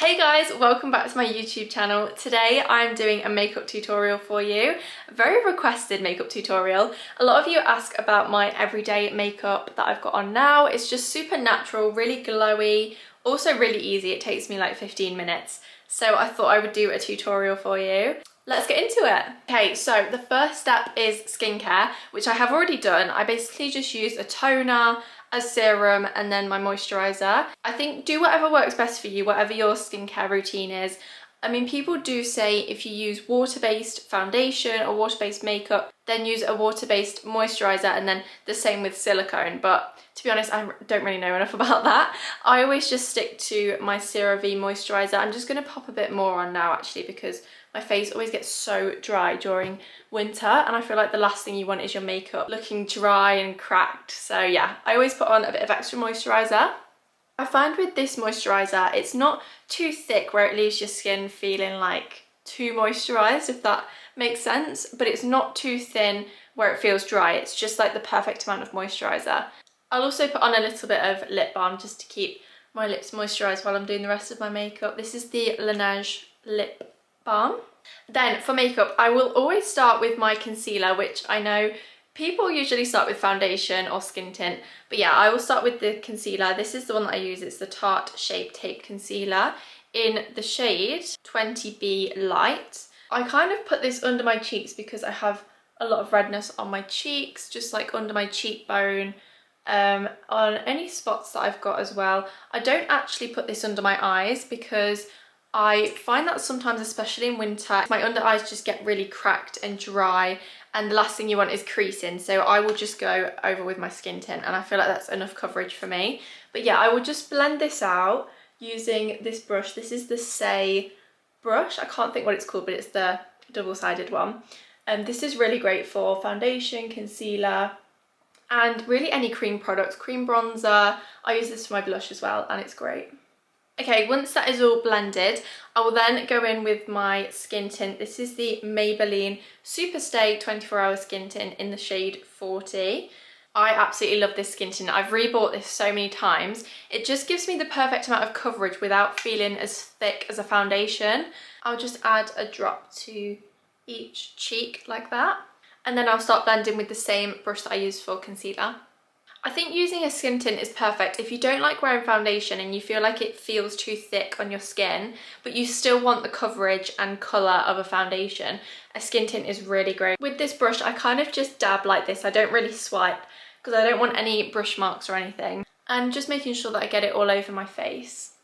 Hey guys, welcome back to my YouTube channel. Today I'm doing a makeup tutorial for you, a very requested makeup tutorial. A lot of you ask about my everyday makeup that I've got on now. It's just super natural, really glowy, also really easy. It takes me like 15 minutes. So I thought I would do a tutorial for you. Let's get into it. Okay, so the first step is skincare, which I have already done. I basically just use a toner, a serum, and then my moisturizer. I think do whatever works best for you, whatever your skincare routine is. I mean, people do say if you use water-based foundation or water-based makeup, then use a water-based moisturizer, and then the same with silicone. But to be honest, I don't really know enough about that. I always just stick to my CeraVe moisturizer. I'm just gonna pop a bit more on now actually, because my face always gets so dry during winter, and I feel like the last thing you want is your makeup looking dry and cracked. So yeah, I always put on a bit of extra moisturizer. I find with this moisturizer, it's not too thick where it leaves your skin feeling like too moisturized, if that makes sense, but it's not too thin where it feels dry. It's just like the perfect amount of moisturizer. I'll also put on a little bit of lip balm just to keep my lips moisturized while I'm doing the rest of my makeup. This is the Laneige lip balm. Then for makeup, I will always start with my concealer, which I know people usually start with foundation or skin tint, but yeah, I will start with the concealer. This is the one that I use. It's the Tarte Shape Tape Concealer in the shade 20B Light. I kind of put this under my cheeks because I have a lot of redness on my cheeks, just like under my cheekbone, on any spots that I've got as well. I don't actually put this under my eyes because I find that sometimes, especially in winter, my under eyes just get really cracked and dry, and the last thing you want is creasing. So I will just go over with my skin tint, and I feel like that's enough coverage for me. But yeah, I will just blend this out using this brush. This is the Say brush. I can't think what it's called, but it's the double-sided one. And this is really great for foundation, concealer, and really any cream products, cream bronzer. I use this for my blush as well, and it's great. Okay, once that is all blended, I will then go in with my skin tint. This is the Maybelline Superstay 24-Hour Skin Tint in the shade 40. I absolutely love this skin tint. I've rebought this so many times. It just gives me the perfect amount of coverage without feeling as thick as a foundation. I'll just add a drop to each cheek like that. And then I'll start blending with the same brush that I used for concealer. I think using a skin tint is perfect if you don't like wearing foundation and you feel like it feels too thick on your skin, but you still want the coverage and colour of a foundation. A skin tint is really great. With this brush, I kind of just dab like this. I don't really swipe because I don't want any brush marks or anything. And just making sure that I get it all over my face.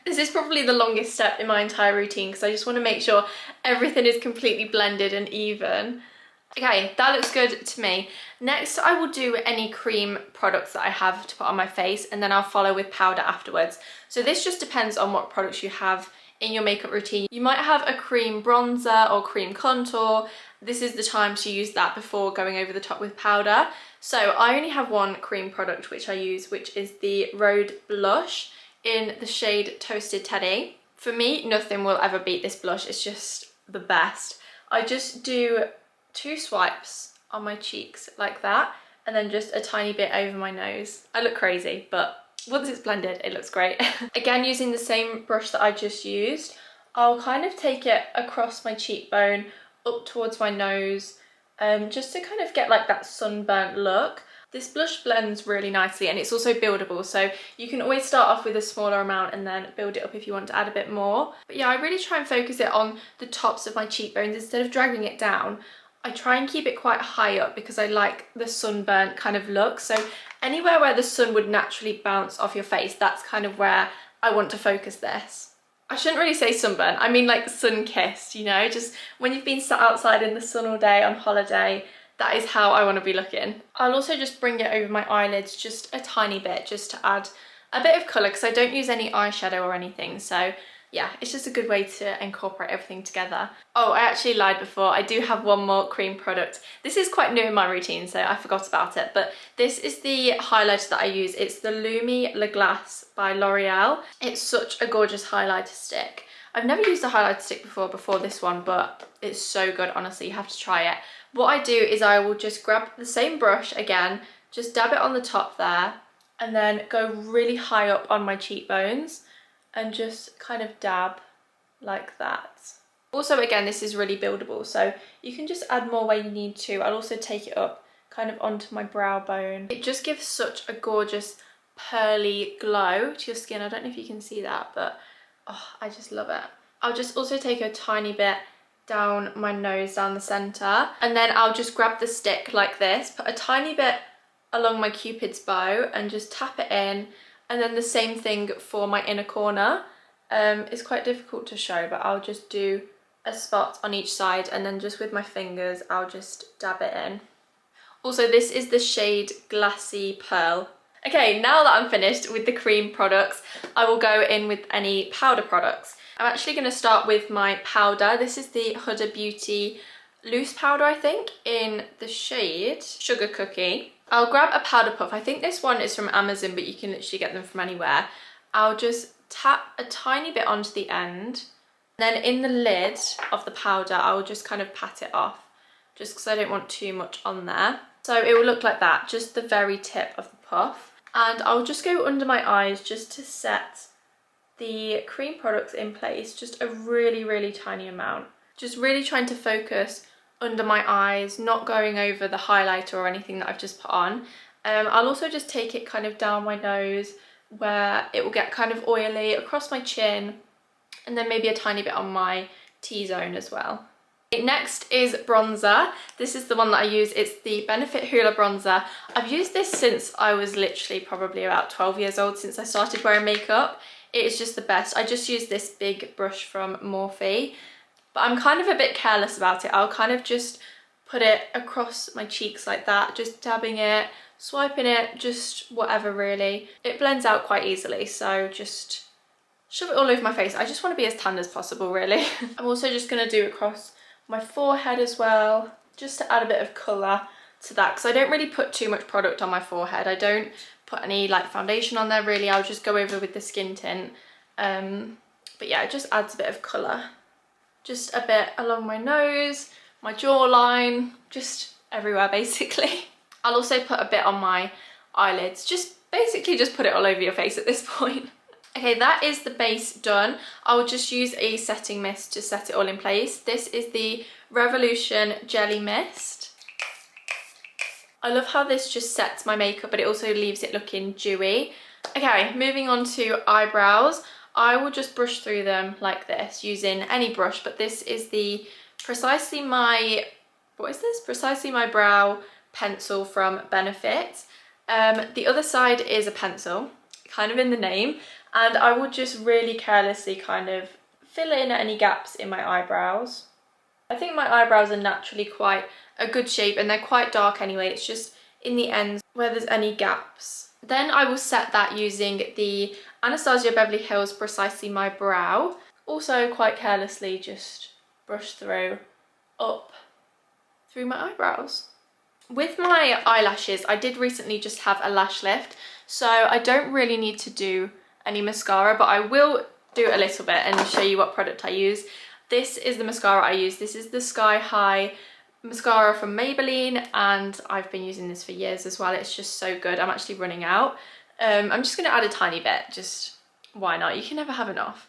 This is probably the longest step in my entire routine because I just want to make sure everything is completely blended and even. Okay, that looks good to me. Next, I will do any cream products that I have to put on my face, and then I'll follow with powder afterwards. So this just depends on what products you have in your makeup routine. You might have a cream bronzer or cream contour. This is the time to use that before going over the top with powder. So I only have one cream product which I use, which is the Rhode Blush in the shade Toasted Teddy. For me, nothing will ever beat this blush. It's just the best. I just do 2 swipes on my cheeks like that, and then just a tiny bit over my nose. I look crazy, but once it's blended, it looks great. Again, using the same brush that I just used, I'll kind of take it across my cheekbone, up towards my nose, just to kind of get like that sunburnt look. This blush blends really nicely, and it's also buildable, so you can always start off with a smaller amount and then build it up if you want to add a bit more. But yeah, I really try and focus it on the tops of my cheekbones instead of dragging it down. I try and keep it quite high up because I like the sunburnt kind of look. So anywhere where the sun would naturally bounce off your face, that's kind of where I want to focus this. I shouldn't really say sunburnt, I mean like sun-kissed, you know, just when you've been sat outside in the sun all day on holiday, that is how I want to be looking. I'll also just bring it over my eyelids just a tiny bit, just to add a bit of colour, because I don't use any eyeshadow or anything. So yeah, it's just a good way to incorporate everything together. Oh, I actually lied before. I do have one more cream product. This is quite new in my routine, so I forgot about it, but this is the highlighter that I use. It's the Lumi Le Glace by L'Oreal. It's such a gorgeous highlighter stick. I've never used a highlighter stick before this one, but it's so good, honestly, you have to try it. What I do is I will just grab the same brush again, just dab it on the top there, and then go really high up on my cheekbones, and just kind of dab like that. Also, again, this is really buildable, so you can just add more where you need to. I'll also take it up kind of onto my brow bone. It just gives such a gorgeous pearly glow to your skin. I don't know if you can see that, but oh, I just love it. I'll just also take a tiny bit down my nose, down the center, and then I'll just grab the stick like this, put a tiny bit along my cupid's bow and just tap it in, and then the same thing for my inner corner. It's quite difficult to show, but I'll just do a spot on each side, and then just with my fingers I'll just dab it in. Also, this is the shade Glassy Pearl. Okay, now that I'm finished with the cream products, I will go in with any powder products. I'm actually going to start with my powder. This is the Huda Beauty loose powder, I think, in the shade Sugar Cookie. I'll grab a powder puff. I think this one is from Amazon, but you can literally get them from anywhere. I'll just tap a tiny bit onto the end. Then in the lid of the powder, I will just kind of pat it off, just because I don't want too much on there. So it will look like that, just the very tip of the puff. And I'll just go under my eyes just to set the cream products in place, just a really, really tiny amount. Just really trying to focus under my eyes, not going over the highlighter or anything that I've just put on. I'll also just take it kind of down my nose where it will get kind of oily, across my chin, and then maybe a tiny bit on my T-zone as well. Next is bronzer. This is the one that I use. It's the Benefit Hoola bronzer. I've used this since I was literally probably about 12 years old, since I started wearing makeup. It is just the best. I just use this big brush from Morphe, but I'm kind of a bit careless about it. I'll kind of just put it across my cheeks like that, just dabbing it, swiping it, just whatever really. It blends out quite easily, so just shove it all over my face. I just want to be as tan as possible, really. I'm also just going to do across my forehead as well, just to add a bit of colour to that, because I don't really put too much product on my forehead. I don't put any like foundation on there really. I'll just go over with the skin tint. But yeah, it just adds a bit of colour. Just a bit along my nose, my jawline, just everywhere basically. I'll also put a bit on my eyelids, just basically just put it all over your face at this point. Okay, that is the base done. I'll just use a setting mist to set it all in place. This is the Revolution Jelly Mist. I love how this just sets my makeup, but it also leaves it looking dewy. Okay, moving on to eyebrows. I will just brush through them like this using any brush, but this is the Precisely My Brow pencil from Benefit. The other side is a pencil, kind of in the name, and I will just really carelessly kind of fill in any gaps in my eyebrows. I think my eyebrows are naturally quite a good shape, and they're quite dark anyway. It's just in the ends where there's any gaps. Then I will set that using the Anastasia Beverly Hills Precisely My Brow. Also quite carelessly just brush through up through my eyebrows. With my eyelashes, I did recently just have a lash lift, so I don't really need to do any mascara, but I will do a little bit and show you what product I use. This is the mascara I use. This is the Sky High mascara from Maybelline, and I've been using this for years as well. It's just so good. I'm actually running out. I'm just going to add a tiny bit, just why not? You can never have enough.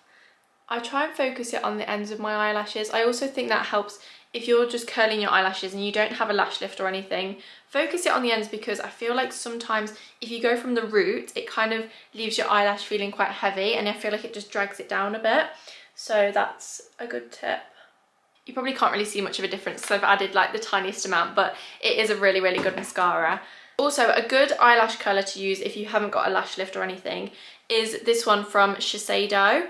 I try and focus it on the ends of my eyelashes. I also think that helps if you're just curling your eyelashes and you don't have a lash lift or anything. Focus it on the ends, because I feel like sometimes if you go from the root, it kind of leaves your eyelash feeling quite heavy, and I feel like it just drags it down a bit. So that's a good tip. You probably can't really see much of a difference because I've added like the tiniest amount, but it is a really, really good mascara. Also, a good eyelash curler to use if you haven't got a lash lift or anything is this one from Shiseido.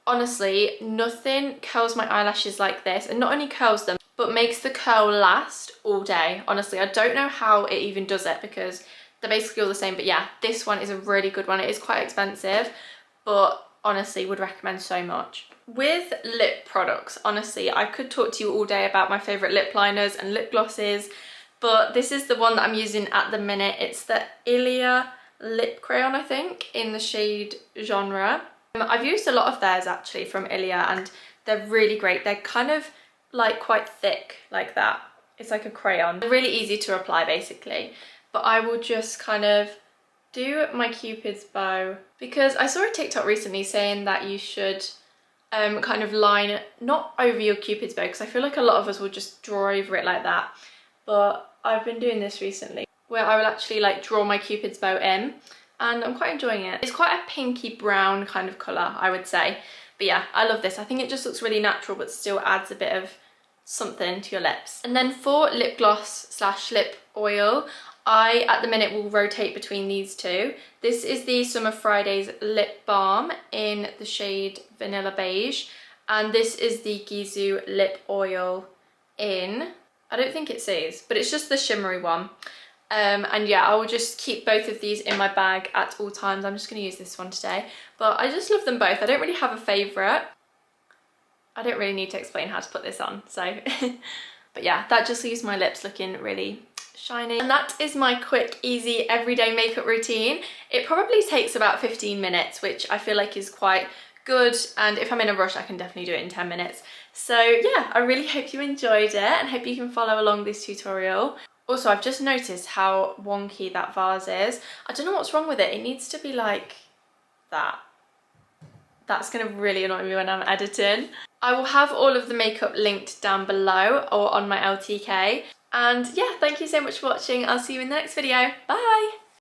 Honestly, nothing curls my eyelashes like this, and not only curls them, but makes the curl last all day. Honestly, I don't know how it even does it, because they're basically all the same. But yeah, this one is a really good one. It is quite expensive, but honestly would recommend so much. With lip products, honestly, I could talk to you all day about my favourite lip liners and lip glosses, but this is the one that I'm using at the minute. It's the Ilia Lip Crayon, I think, in the shade Genre. I've used a lot of theirs actually from Ilia, and they're really great. They're kind of like quite thick like that. It's like a crayon. They're really easy to apply basically, but I will just kind of do my Cupid's bow because I saw a TikTok recently saying that you should kind of line not over your Cupid's bow, because I feel like a lot of us will just draw over it like that, but I've been doing this recently where I will actually like draw my Cupid's bow in, and I'm quite enjoying it. It's quite a pinky brown kind of colour, I would say, but yeah, I love this. I think it just looks really natural but still adds a bit of something to your lips. And then for lip gloss slash lip oil, I at the minute will rotate between these two. This is the Summer Fridays lip balm in the shade Vanilla Beige, and this is the Gisou lip oil in, I don't think it says, but it's just the shimmery one. And yeah, I will just keep both of these in my bag at all times. I'm just going to use this one today, but I just love them both. I don't really have a favourite. I don't really need to explain how to put this on, so but yeah, that just leaves my lips looking really shiny. And that is my quick, easy, everyday makeup routine. It probably takes about 15 minutes, which I feel like is quite good, and if I'm in a rush I can definitely do it in 10 minutes. So yeah, I really hope you enjoyed it and hope you can follow along this tutorial. Also, I've just noticed how wonky that vase is. I don't know what's wrong with it. It needs to be like that. That's going to really annoy me when I'm editing. I will have all of the makeup linked down below or on my LTK. And yeah, thank you so much for watching. I'll see you in the next video. Bye!